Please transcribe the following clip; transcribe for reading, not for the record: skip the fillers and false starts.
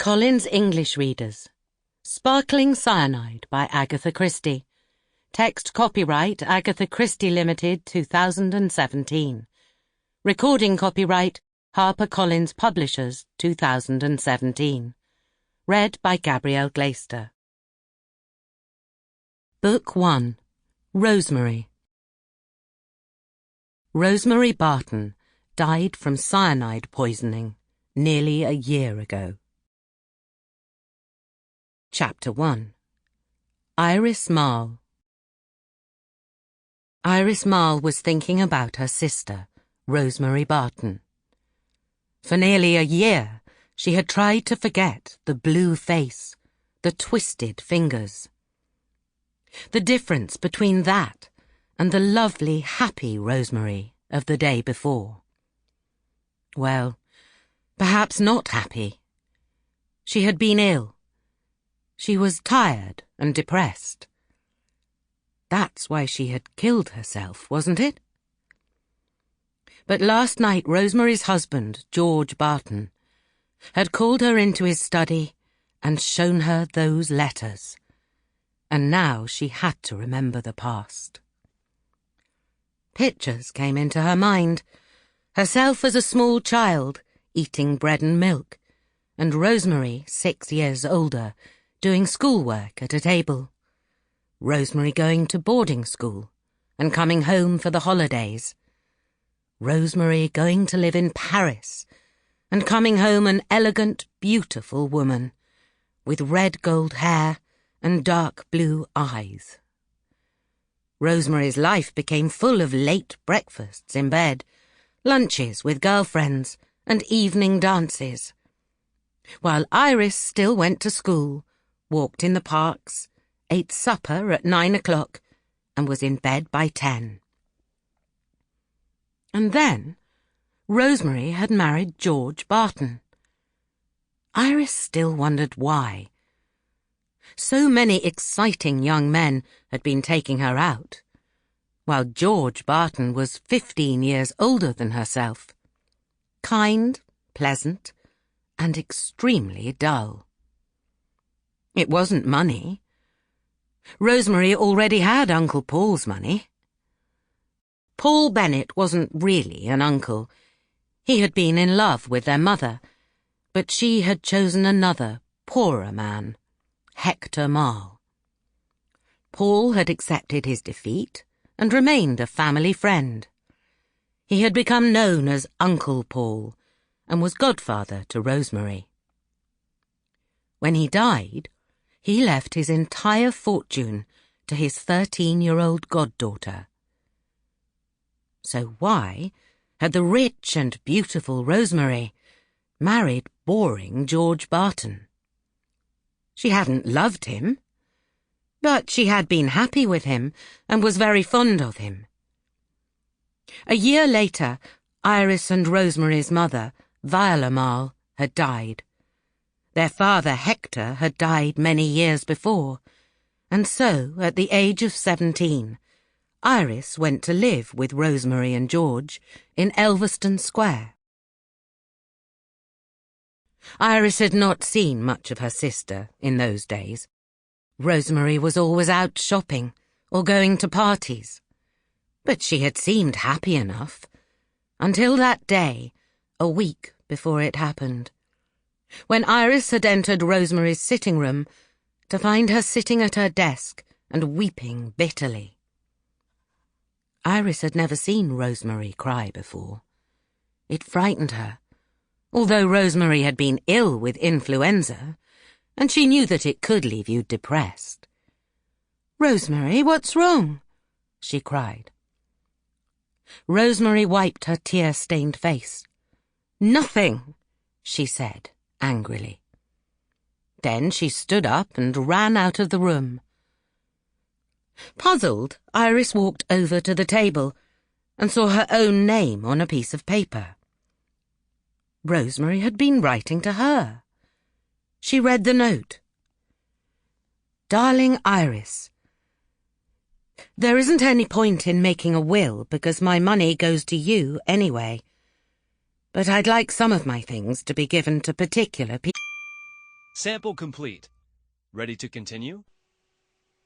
HarperCollins English Readers. Sparkling Cyanide by Agatha Christie. Text copyright Agatha Christie Limited 2017. Recording copyright HarperCollins Publishers 2017. Read by Gabrielle Glaister. Book 1. Rosemary. Rosemary Barton died from cyanide poisoning nearly a year ago. Chapter 1. Iris Marle. Iris Marle was thinking about her sister, Rosemary Barton. For nearly a year, she had tried to forget the blue face, the twisted fingers. The difference between that and the lovely, happy Rosemary of the day before. Well, perhaps not happy. She had been ill. She was tired and depressed. That's why she had killed herself, wasn't it? But last night Rosemary's husband, George Barton, had called her into his study and shown her those letters, and now she had to remember the past. Pictures came into her mind, herself as a small child, eating bread and milk, and Rosemary, 6 years older, doing schoolwork at a table. Rosemary going to boarding school and coming home for the holidays. Rosemary going to live in Paris and coming home an elegant, beautiful woman with red gold hair and dark blue eyes. Rosemary's life became full of late breakfasts in bed, lunches with girlfriends, and evening dances, while Iris still went to school, walked in the parks, ate supper at 9 o'clock, and was in bed by 10. And then Rosemary had married George Barton. Iris still wondered why. So many exciting young men had been taking her out, while George Barton was 15 years older than herself. Kind, pleasant, and extremely dull. It wasn't money. Rosemary already had Uncle Paul's money. Paul Bennett wasn't really an uncle. He had been in love with their mother, but she had chosen another, poorer man, Hector Marle. Paul had accepted his defeat and remained a family friend. He had become known as Uncle Paul and was godfather to Rosemary. When he died, he left his entire fortune to his 13-year-old goddaughter. So why had the rich and beautiful Rosemary married boring George Barton? She hadn't loved him, but she had been happy with him and was very fond of him. A year later, Iris and Rosemary's mother, Viola Marle, had died. Their father, Hector, had died many years before, and so, at the age of 17, Iris went to live with Rosemary and George in Elverston Square. Iris had not seen much of her sister in those days. Rosemary was always out shopping or going to parties, but she had seemed happy enough, until that day, a week before it happened, when Iris had entered Rosemary's sitting room to find her sitting at her desk and weeping bitterly. Iris had never seen Rosemary cry before. It frightened her, although Rosemary had been ill with influenza, and she knew that it could leave you depressed. "Rosemary, what's wrong?" she cried. Rosemary wiped her tear-stained face. "Nothing," she said angrily. Then she stood up and ran out of the room. Puzzled, Iris walked over to the table and saw her own name on a piece of paper. Rosemary had been writing to her. She read the note. "Darling Iris, there isn't any point in making a will because my money goes to you anyway. But I'd like some of my things to be given to particular people." Sample complete. Ready to continue?